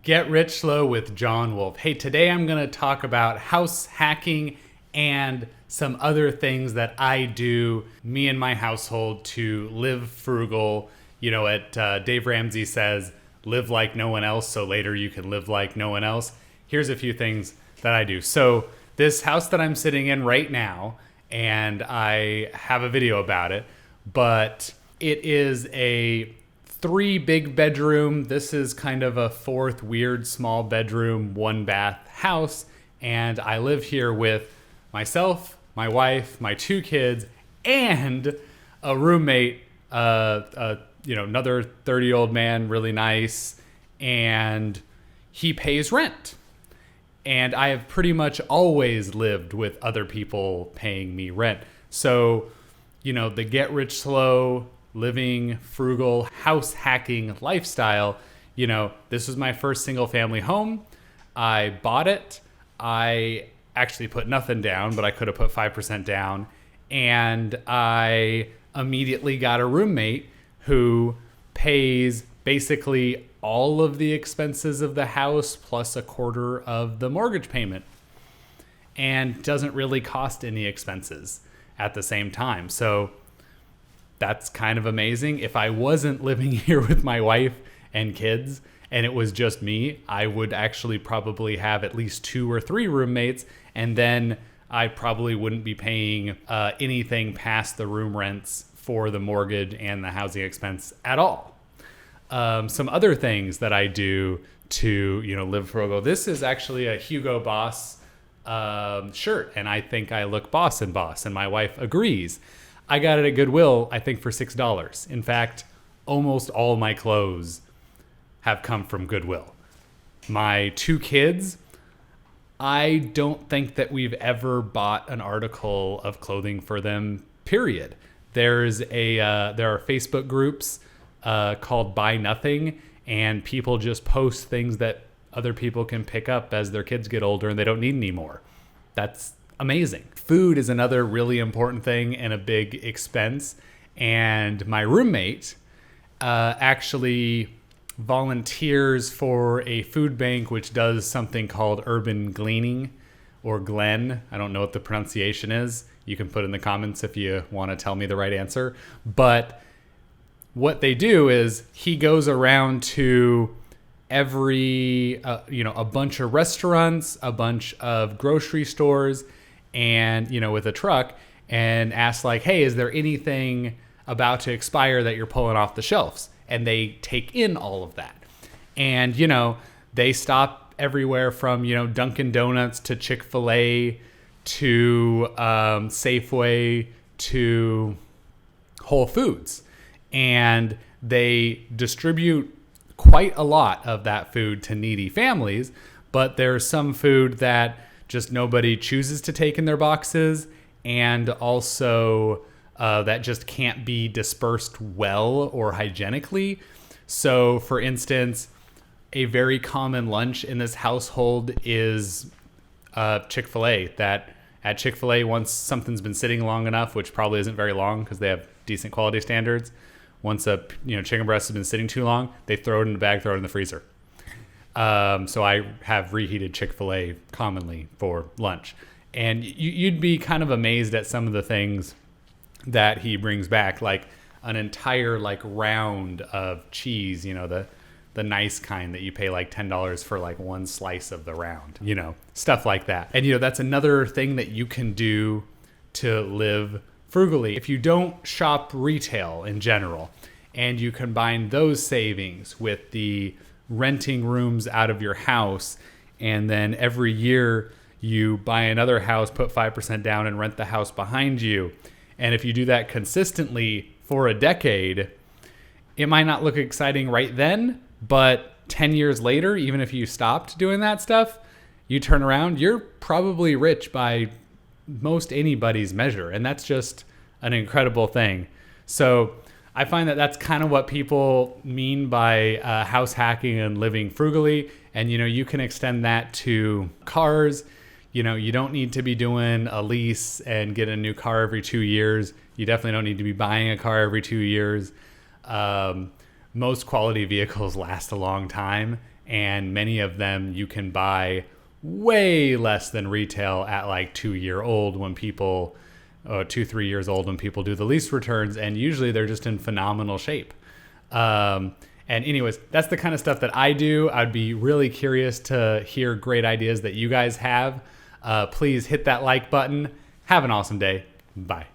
Get Rich Slow with John Wolf. Hey, today I'm going to talk about house hacking and some other things that I do, me and my household, to live frugal. You know what Dave Ramsey says, live like no one else so later you can live like no one else. Here's a few things that I do. So this house that I'm sitting in right now, and I have a video about it, but it is a 3 big bedroom. This is kind of a 4th weird small bedroom, 1 bath house. And I live here with myself, my wife, my 2 kids, and a roommate, another 30-year-old man, really nice. And he pays rent. And I have pretty much always lived with other people paying me rent. So, the get rich slow, living frugal, house hacking lifestyle, this was my first single family home. I bought it. I actually put nothing down, but I could have put 5% down. And I immediately got a roommate who pays basically all of the expenses of the house plus a quarter of the mortgage payment, and doesn't really cost any expenses at the same time. So that's kind of amazing. If I wasn't living here with my wife and kids and it was just me, I would actually probably have at least 2 or 3 roommates, and then I probably wouldn't be paying anything past the room rents for the mortgage and the housing expense at all. Some other things that I do to live frugal. This is actually a Hugo Boss shirt, and I think I look boss, and my wife agrees. I got it at Goodwill, I think, for $6. In fact, almost all my clothes have come from Goodwill. My 2 kids, I don't think that we've ever bought an article of clothing for them, period. There are Facebook groups called Buy Nothing, and people just post things that other people can pick up as their kids get older and they don't need anymore. That's amazing. Food is another really important thing and a big expense. And my roommate actually volunteers for a food bank which does something called urban gleaning, or Glen. I don't know what the pronunciation is. You can put in the comments if you want to tell me the right answer. But what they do is he goes around to every, a bunch of restaurants, a bunch of grocery stores, and, with a truck, and asks like, hey, is there anything about to expire that you're pulling off the shelves? And they take in all of that. And, they stop everywhere from, Dunkin' Donuts to Chick-fil-A to Safeway to Whole Foods. And they distribute quite a lot of that food to needy families, but there's some food that just nobody chooses to take in their boxes, and also that just can't be dispersed well or hygienically. So, for instance, a very common lunch in this household is Chick-fil-A. That at Chick-fil-A, once something's been sitting long enough, which probably isn't very long because they have decent quality standards, once a chicken breast has been sitting too long, they throw it in the bag, throw it in the freezer. So I have reheated Chick-fil-A commonly for lunch. And you'd be kind of amazed at some of the things that he brings back, like an entire round of cheese, the nice kind that you pay like $10 for like 1 slice of the round, stuff like that. And, that's another thing that you can do to live frugally. If you don't shop retail in general, and you combine those savings with the renting rooms out of your house, and then every year you buy another house, put 5% down, and rent the house behind you. And if you do that consistently for a decade, it might not look exciting right then, but 10 years later, even if you stopped doing that stuff, you turn around, you're probably rich by most anybody's measure. And that's just an incredible thing. So I find that that's kind of what people mean by house hacking and living frugally. And, you can extend that to cars. You don't need to be doing a lease and get a new car every 2 years. You definitely don't need to be buying a car every 2 years. Most quality vehicles last a long time, and many of them you can buy way less than retail at like 2-year old when people 2-3 years old when people do the lease returns, and usually they're just in phenomenal shape. And anyways, that's the kind of stuff that I do. I'd be really curious to hear great ideas that you guys have. Please hit that like button. Have an awesome day. Bye.